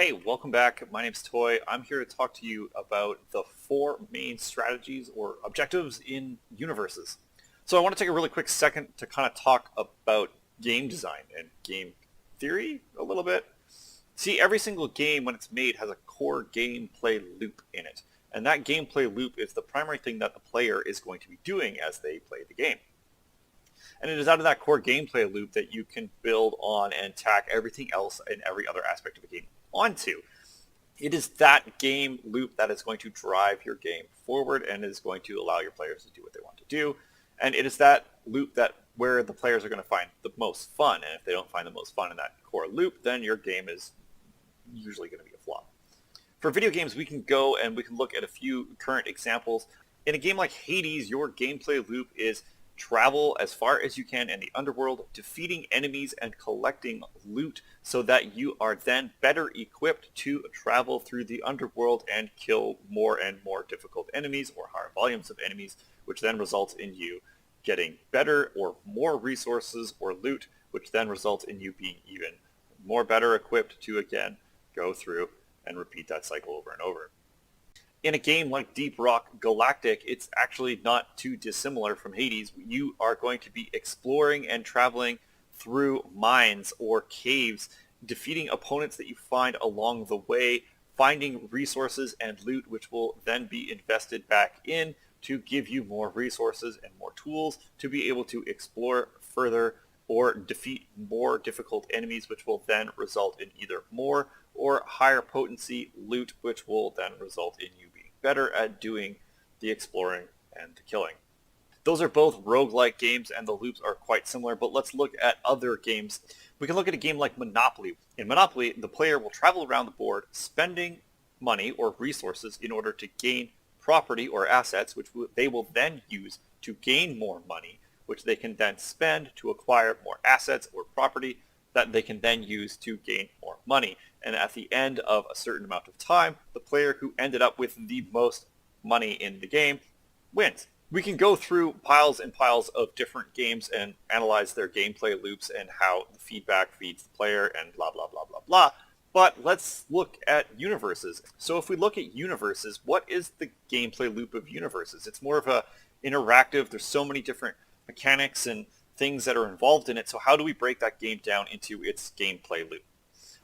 Hey, welcome back. My name's Toy. I'm here to talk to you about the four main strategies or objectives in Universes. So I want to take a really quick second to kind of talk about game design and game theory a little bit. See, every single game when it's made has a core gameplay loop in it. And that gameplay loop is the primary thing that the player is going to be doing as they play the game. And it is out of that core gameplay loop that you can build on and tack everything else and every other aspect of a game onto. It is that game loop that is going to drive your game forward and is going to allow your players to do what they want to do. And it is that loop that where the players are going to find the most fun. And if they don't find the most fun in that core loop, then your game is usually going to be a flop. For video games, we can go and we can look at a few current examples. In a game like Hades, your gameplay loop is travel as far as you can in the underworld, defeating enemies and collecting loot so that you are then better equipped to travel through the underworld and kill more and more difficult enemies or higher volumes of enemies, which then results in you getting better or more resources or loot, which then results in you being even more better equipped to again go through and repeat that cycle over and over. In a game like Deep Rock Galactic, it's actually not too dissimilar from Hades. You are going to be exploring and traveling through mines or caves, defeating opponents that you find along the way, finding resources and loot which will then be invested back in to give you more resources and more tools to be able to explore further or defeat more difficult enemies, which will then result in either more or higher potency loot, which will then result in you being better at doing the exploring and the killing. Those are both roguelike games and the loops are quite similar, but let's look at other games. We can look at a game like Monopoly. In Monopoly, the player will travel around the board spending money or resources in order to gain property or assets, which they will then use to gain more money, which they can then spend to acquire more assets or property that they can then use to gain more money. And at the end of a certain amount of time, the player who ended up with the most money in the game wins. We can go through piles and piles of different games and analyze their gameplay loops and how the feedback feeds the player and blah, blah, blah, blah, blah. But let's look at Universes. So if we look at Universes, what is the gameplay loop of Universes? It's more of a interactive. There's so many different mechanics and things that are involved in it. So how do we break that game down into its gameplay loop?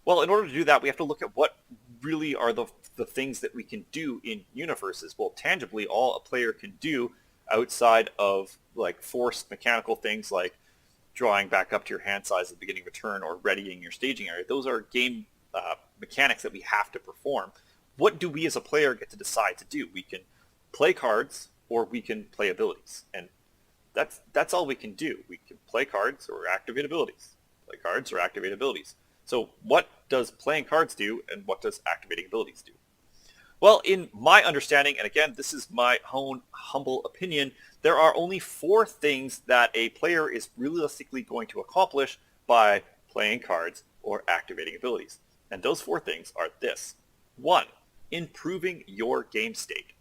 Well, in order to do that, we have to look at what really are the things that we can do in Universes. Well, tangibly, all a player can do outside of like forced mechanical things like drawing back up to your hand size at the beginning of a turn or readying your staging area. Those are game mechanics that we have to perform. What do we as a player get to decide to do? We can play cards or we can play abilities. And that's all we can do. We can play cards or activate abilities. Play cards or activate abilities. So what does playing cards do and what does activating abilities do? Well, in my understanding, and again, this is my own humble opinion, there are only four things that a player is realistically going to accomplish by playing cards or activating abilities. And those four things are this. 1, improving your game state.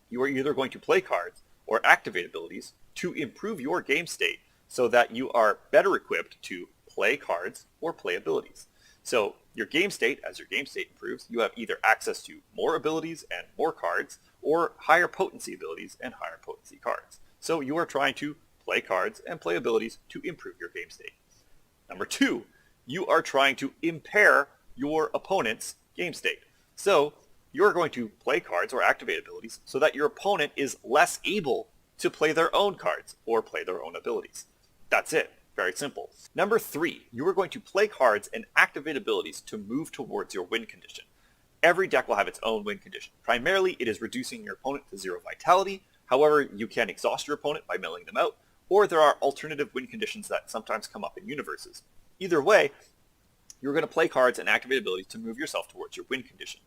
You are either going to play cards or activate abilities to improve your game state so that you are better equipped to play cards or play abilities. So your game state, as your game state improves, you have either access to more abilities and more cards or higher potency abilities and higher potency cards. So you are trying to play cards and play abilities to improve your game state. Number 2, you are trying to impair your opponent's game state. So you're going to play cards or activate abilities so that your opponent is less able to play their own cards or play their own abilities. That's it. Very simple. Number 3, you are going to play cards and activate abilities to move towards your win condition. Every deck will have its own win condition. Primarily, it is reducing your opponent to 0 vitality. However, you can exhaust your opponent by milling them out, or there are alternative win conditions that sometimes come up in Universes. Either way, you're going to play cards and activate abilities to move yourself towards your win condition.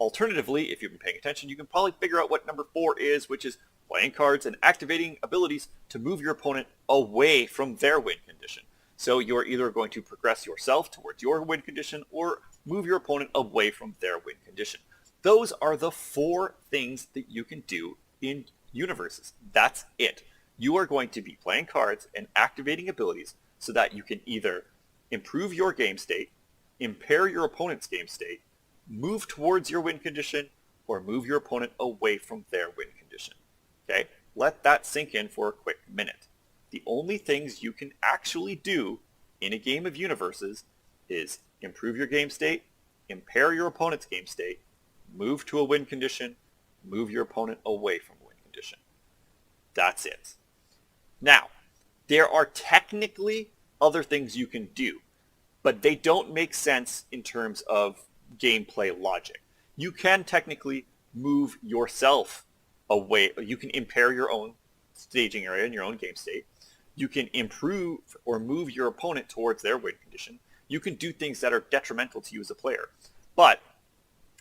Alternatively, if you've been paying attention, you can probably figure out what number 4 is, which is playing cards and activating abilities to move your opponent away from their win condition. So you're either going to progress yourself towards your win condition or move your opponent away from their win condition. Those are the 4 things that you can do in Universes. That's it. You are going to be playing cards and activating abilities so that you can either improve your game state, impair your opponent's game state, move towards your win condition, or move your opponent away from their win condition. Okay? Let that sink in for a quick minute. The only things you can actually do in a game of Universes is improve your game state, impair your opponent's game state, move to a win condition, move your opponent away from a win condition. That's it. Now, there are technically other things you can do, but they don't make sense in terms of gameplay logic. You can technically move yourself away. You can impair your own staging area and your own game state. You can improve or move your opponent towards their win condition. You can do things that are detrimental to you as a player. But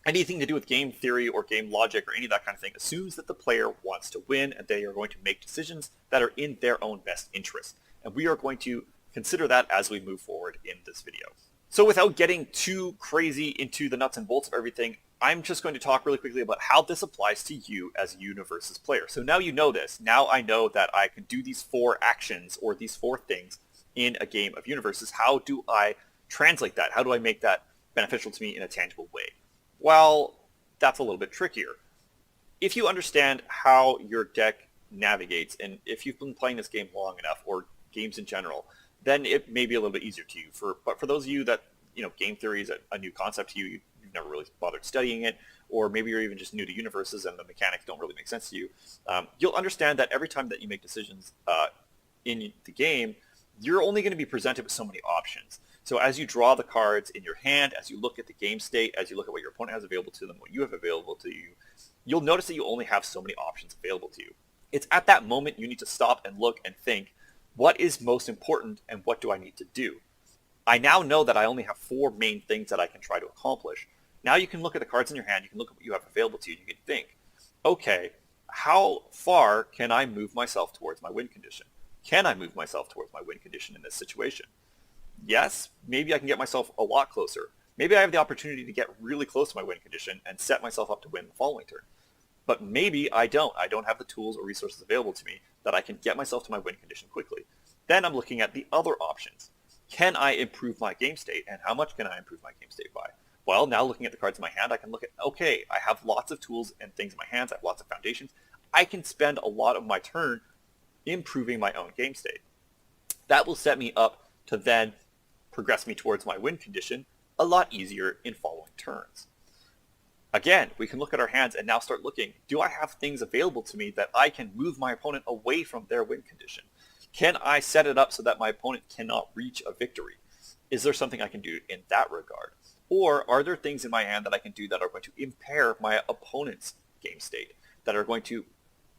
anything to do with game theory or game logic or any of that kind of thing assumes that the player wants to win and they are going to make decisions that are in their own best interest. And we are going to consider that as we move forward in this video. So without getting too crazy into the nuts and bolts of everything, I'm just going to talk really quickly about how this applies to you as a Universus player. So now you know this. Now I know that I can do these 4 actions or these 4 things in a game of Universus. How do I translate that? How do I make that beneficial to me in a tangible way? Well, that's a little bit trickier. If you understand how your deck navigates, and if you've been playing this game long enough, or games in general, then it may be a little bit easier to you. But for those of you that, game theory is a new concept to you, you've never really bothered studying it, or maybe you're even just new to Universes and the mechanics don't really make sense to you, you'll understand that every time that you make decisions in the game, you're only going to be presented with so many options. So as you draw the cards in your hand, as you look at the game state, as you look at what your opponent has available to them, what you have available to you, you'll notice that you only have so many options available to you. It's at that moment you need to stop and look and think, what is most important and what do I need to do? I now know that I only have 4 main things that I can try to accomplish. Now you can look at the cards in your hand, you can look at what you have available to you, and you can think, okay, how far can I move myself towards my win condition? Can I move myself towards my win condition in this situation? Yes, maybe I can get myself a lot closer. Maybe I have the opportunity to get really close to my win condition and set myself up to win the following turn. But maybe I don't. I don't have the tools or resources available to me that I can get myself to my win condition quickly. Then I'm looking at the other options. Can I improve my game state, and how much can I improve my game state by? Well, now looking at the cards in my hand, I can look at, okay, I have lots of tools and things in my hands. I have lots of foundations. I can spend a lot of my turn improving my own game state. That will set me up to then progress me towards my win condition a lot easier in following turns. Again, we can look at our hands and now start looking, do I have things available to me that I can move my opponent away from their win condition? Can I set it up so that my opponent cannot reach a victory? Is there something I can do in that regard? Or are there things in my hand that I can do that are going to impair my opponent's game state, that are going to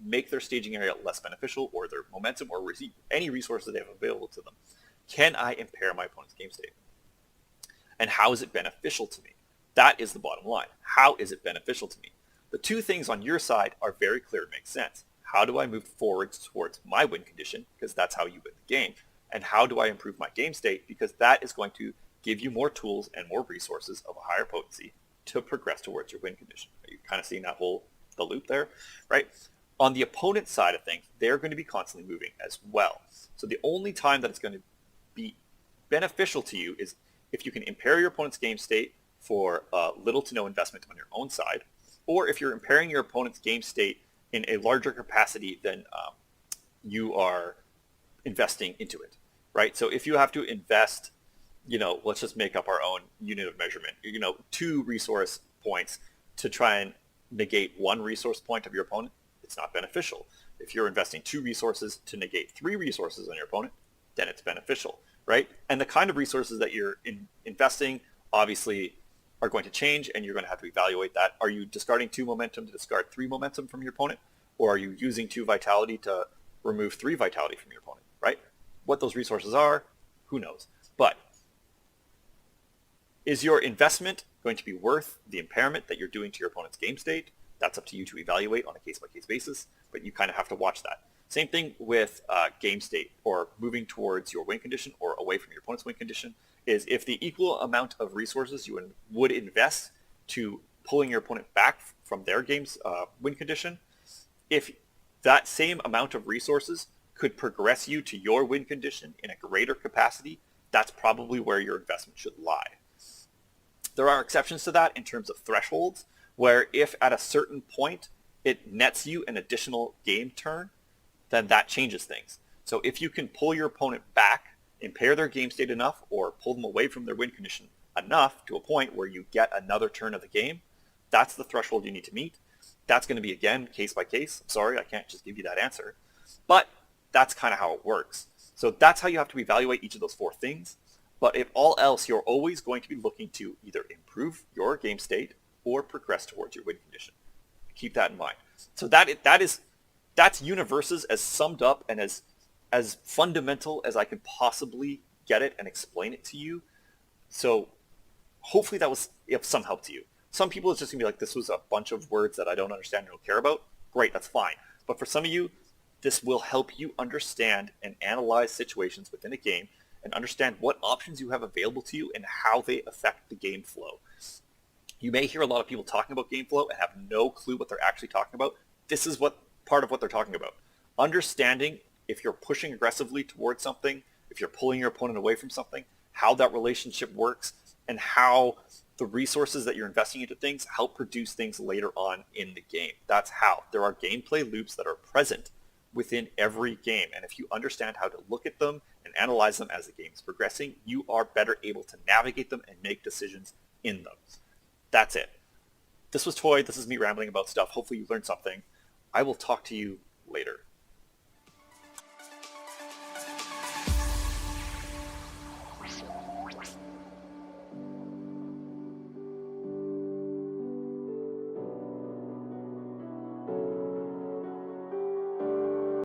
make their staging area less beneficial, or their momentum, or any resources they have available to them? Can I impair my opponent's game state? And how is it beneficial to me? That is the bottom line. How is it beneficial to me? The 2 things on your side are very clear and make sense. How do I move forward towards my win condition? Because that's how you win the game. And how do I improve my game state? Because that is going to give you more tools and more resources of a higher potency to progress towards your win condition. Are you kind of seeing the loop there, right? On the opponent's side of things, they're going to be constantly moving as well. So the only time that it's going to be beneficial to you is if you can impair your opponent's game state for little to no investment on your own side, or if you're impairing your opponent's game state in a larger capacity than you are investing into it, right? So if you have to invest, let's just make up our own unit of measurement, 2 resource points to try and negate 1 resource point of your opponent, it's not beneficial. If you're investing 2 resources to negate 3 resources on your opponent, then it's beneficial, right? And the kind of resources that you're investing obviously are going to change, and you're going to have to evaluate that. Are you discarding 2 momentum to discard 3 momentum from your opponent? Or are you using 2 vitality to remove 3 vitality from your opponent, right? What those resources are, who knows? But is your investment going to be worth the impairment that you're doing to your opponent's game state? That's up to you to evaluate on a case-by-case basis, but you kind of have to watch that. Same thing with game state, or moving towards your win condition or away from your opponent's win condition, is if the equal amount of resources you would invest to pulling your opponent back from their game's win condition, if that same amount of resources could progress you to your win condition in a greater capacity, that's probably where your investment should lie. There are exceptions to that in terms of thresholds, where if at a certain point it nets you an additional game turn, then that changes things. So if you can pull your opponent back, impair their game state enough, or pull them away from their win condition enough to a point where you get another turn of the game, that's the threshold you need to meet. That's going to be, again, case by case. I'm sorry, I can't just give you that answer. But that's kind of how it works. So that's how you have to evaluate each of those 4 things. But if all else, you're always going to be looking to either improve your game state or progress towards your win condition. Keep that in mind. So that's Universus as summed up and as fundamental as I can possibly get it and explain it to you. So hopefully that was of some help to you. Some people, it's just going to be like, this was a bunch of words that I don't understand and don't care about. Great, that's fine. But for some of you, this will help you understand and analyze situations within a game and understand what options you have available to you and how they affect the game flow. You may hear a lot of people talking about game flow and have no clue what they're actually talking about. This is what part of what they're talking about. Understanding if you're pushing aggressively towards something, if you're pulling your opponent away from something, how that relationship works, and how the resources that you're investing into things help produce things later on in the game. That's how. There are gameplay loops that are present within every game. And if you understand how to look at them and analyze them as the game is progressing, you are better able to navigate them and make decisions in them. That's it. This was Toy. This is me rambling about stuff. Hopefully you learned something. I will talk to you later.